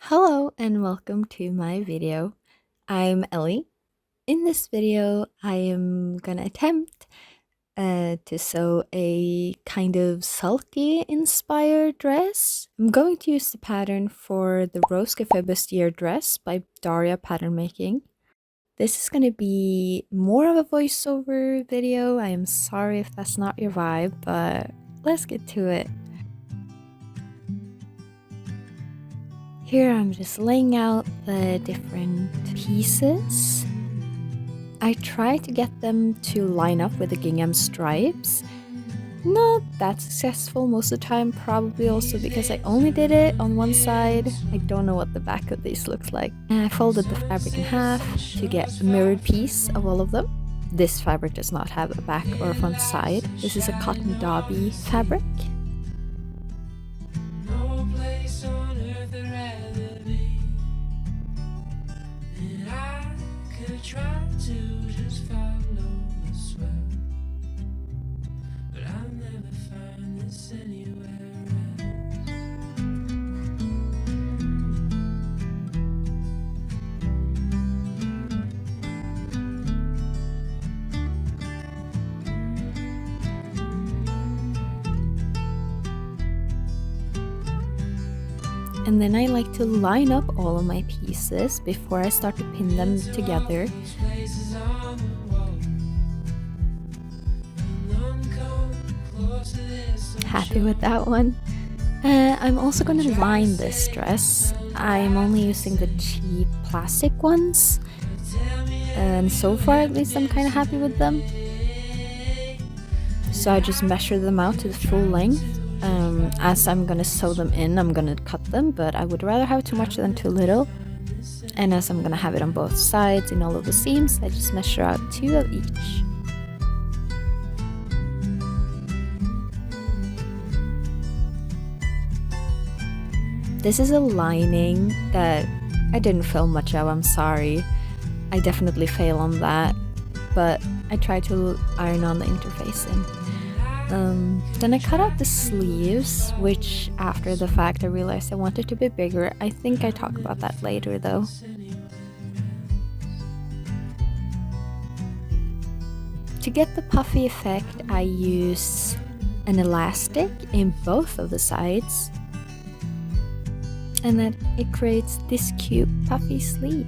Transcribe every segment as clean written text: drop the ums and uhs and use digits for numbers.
Hello and welcome to my video. I'm Ellie. In this video, I am gonna attempt to sew a kind of sulky inspired dress. I'm going to use the pattern for the Rose Cafe Bustier dress by Daria Pattern Making. This is gonna be more of a voiceover video. I am sorry if that's not your vibe, but let's get to it. Here I'm just laying out the different pieces. I try to get them to line up with the gingham stripes. Not that successful most of the time, probably also because I only did it on one side. I don't know what the back of these looks like. And I folded the fabric in half to get a mirrored piece of all of them. This fabric does not have a back or a front side. This is a cotton dobby fabric. Try to just follow the swell, but I'll never find this anywhere And then I like to line up all of my pieces before I start to pin them together. Happy with that one. I'm also going to line this dress. I'm only using the cheap plastic ones. And so far at least I'm kind of happy with them. So I just measure them out to the full length. As I'm gonna sew them in, I'm gonna cut them, but I would rather have too much than too little. And as I'm gonna have it on both sides in all of the seams, I just measure out 2 of each. This is a lining that I didn't film much of, I'm sorry. I definitely fail on that, but I try to iron on the interfacing. Then I cut out the sleeves, which after the fact I realized I wanted to be bigger. I think I talk about that later though. To get the puffy effect, I use an elastic in both of the sides, and then it creates this cute puffy sleeve.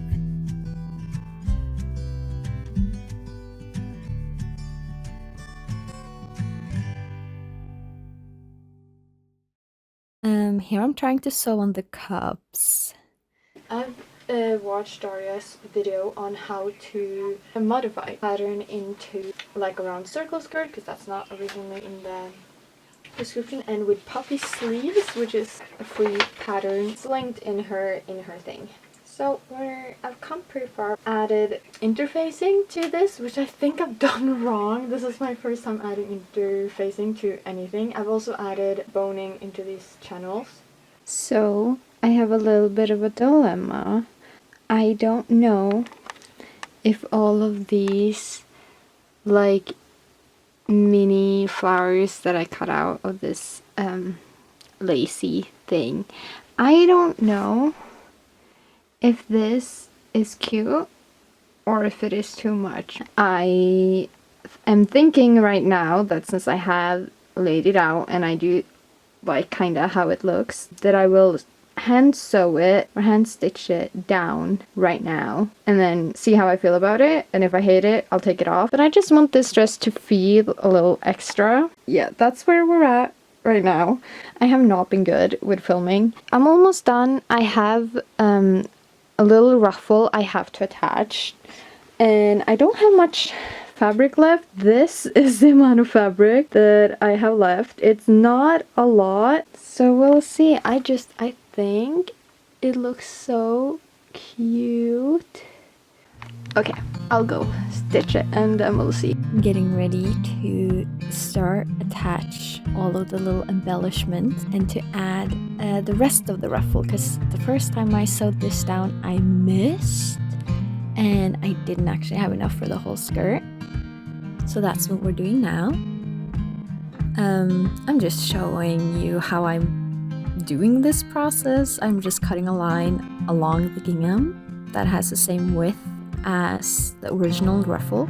Here I'm trying to sew on the cups. I've watched Daria's video on how to modify pattern into like a round circle skirt, because that's not originally in the description, and with puffy sleeves, which is a free pattern. It's linked in her thing. So I've come pretty far. Added interfacing to this, which I think I've done wrong. This is my first time adding interfacing to anything. I've also added boning into these channels. So I have a little bit of a dilemma. I don't know if all of these like mini flowers that I cut out of this lacy thing, I don't know if this is cute or if it is too much. I am thinking right now that since I have laid it out and I do like kinda how it looks, that I will hand sew it or hand stitch it down right now and then see how I feel about it, and if I hate it I'll take it off. But I just want this dress to feel a little extra. Yeah, that's where we're at right now. I have not been good with filming. I'm almost done. I have a little ruffle I have to attach, and I don't have much fabric left. This is the amount of fabric that I have left. It's not a lot, so we'll see. I think it looks so cute. Okay, I'll go stitch it and then we'll see. I'm getting ready to start attach all of the little embellishments and to add the rest of the ruffle, because the first time I sewed this down I missed and I didn't actually have enough for the whole skirt. So that's what we're doing now. I'm just showing you how I'm doing this process, I'm just cutting a line along the gingham that has the same width as the original ruffle.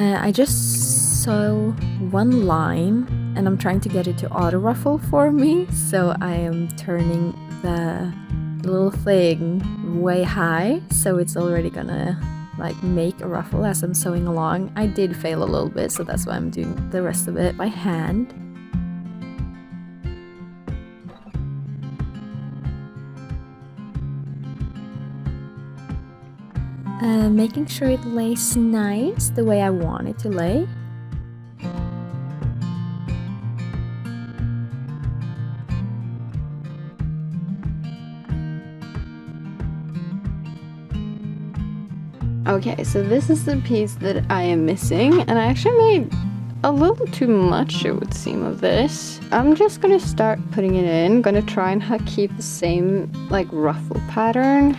I just sew one line and I'm trying to get it to auto ruffle for me, so I am turning the little thing way high so it's already gonna like make a ruffle as I'm sewing along. I did fail a little bit, so that's why I'm doing the rest of it by hand. Making sure it lays nice the way I want it to lay. Okay, so this is the piece that I am missing, and I actually made a little too much, it would seem, of this. I'm just gonna start putting it in. Gonna try and keep the same like ruffle pattern.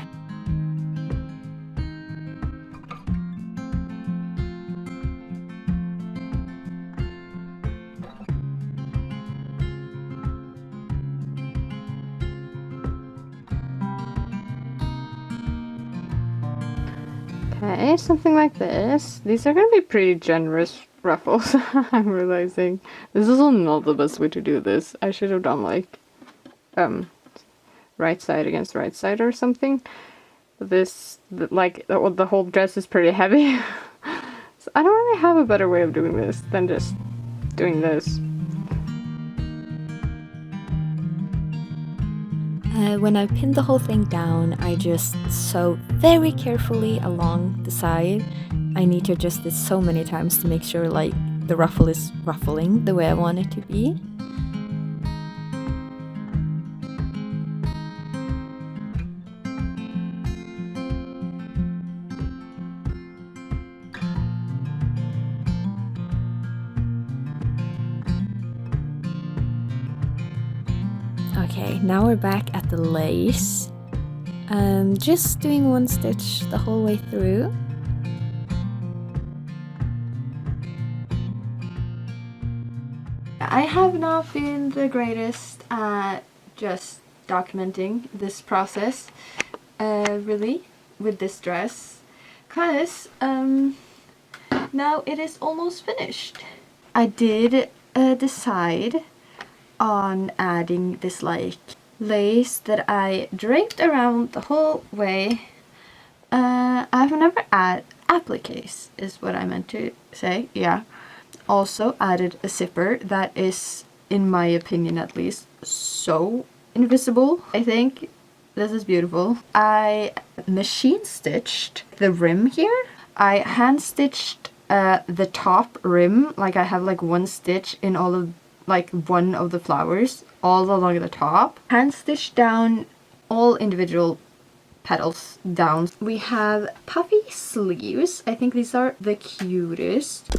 Okay, something like this. These are gonna be pretty generous ruffles. I'm realizing this is not the best way to do this. I should have done like right side against right side or something. This like the whole dress is pretty heavy. So I don't really have a better way of doing this than just doing this. When I pin the whole thing down, I just sew very carefully along the side. I need to adjust this so many times to make sure like the ruffle is ruffling the way I want it to be. Okay, now we're back at the lace. Just doing one stitch the whole way through. I have not been the greatest at just documenting this process, really, with this dress, because now it is almost finished. I did decide on adding this like lace that I draped around the whole way. I've never added appliques is what I meant to say, yeah. Also added a zipper that is, in my opinion at least, so invisible. I think this is beautiful. I machine stitched the rim here. I hand stitched the top rim, like I have like one stitch in all of like one of the flowers all along the top. Hand stitched down all individual petals down. We have puffy sleeves. I think these are the cutest.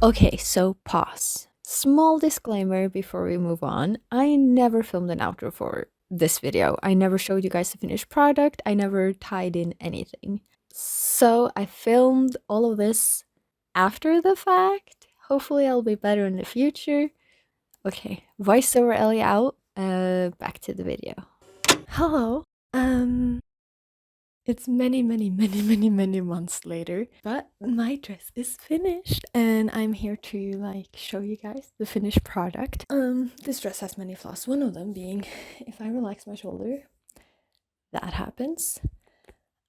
Okay, so pause. Small disclaimer before we move on. I never filmed an outro for this video. I never showed you guys the finished product. I never tied in anything. So I filmed all of this after the fact. Hopefully I'll be better in the future. Okay, voiceover Ellie out. Back to the video. Hello. It's many months later, but my dress is finished and I'm here to like show you guys the finished product. This dress has many flaws, one of them being if I relax my shoulder, that happens.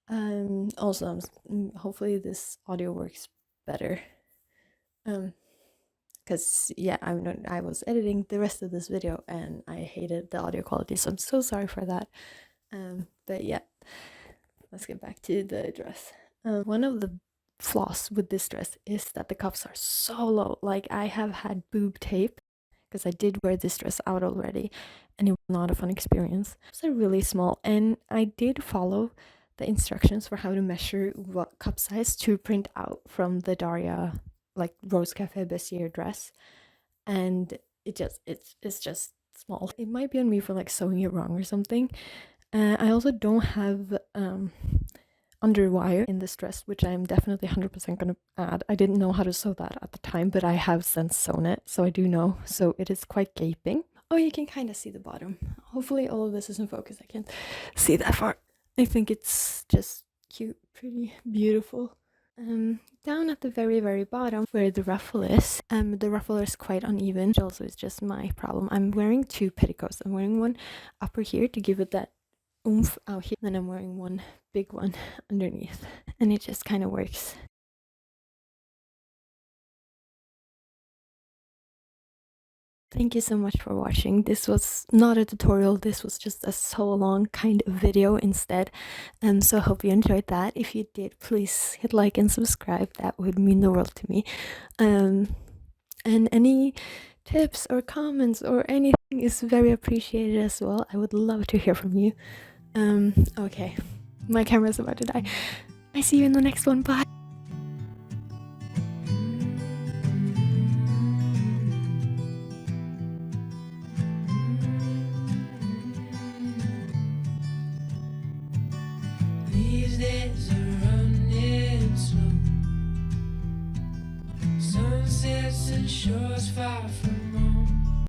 Also, hopefully this audio works better. Because yeah, I was editing the rest of this video and I hated the audio quality, so I'm so sorry for that. But yeah, let's get back to the dress. One of the flaws with this dress is that the cuffs are so low. Like I have had boob tape because I did wear this dress out already and it was not a fun experience. It's really small, and I did follow the instructions for how to measure what cup size to print out from the Daria like Rose Cafe Bessiere dress, and it's just small. It might be on me for like sewing it wrong or something. I also don't have underwire in this dress, which I am definitely 100% gonna add. I didn't know how to sew that at the time, but I have since sewn it, so I do know. So it is quite gaping. Oh, you can kind of see the bottom. Hopefully all of this is in focus. I can't see that far. I think it's just cute, pretty, beautiful. Down at the very, very bottom where the ruffle is quite uneven, which also is just my problem. I'm wearing two petticoats. I'm wearing one upper here to give it that oomph out here, and then I'm wearing one big one underneath, and it just kind of works. Thank you so much for watching. This was not a tutorial, this was just a sew along kind of video instead. So I hope you enjoyed that. If you did, please hit like and subscribe. That would mean the world to me. And any tips or comments or anything is very appreciated as well. I would love to hear from you. Okay, my camera's about to die. I see you in the next one. Bye. These days are running slow. Sunsets and shores far from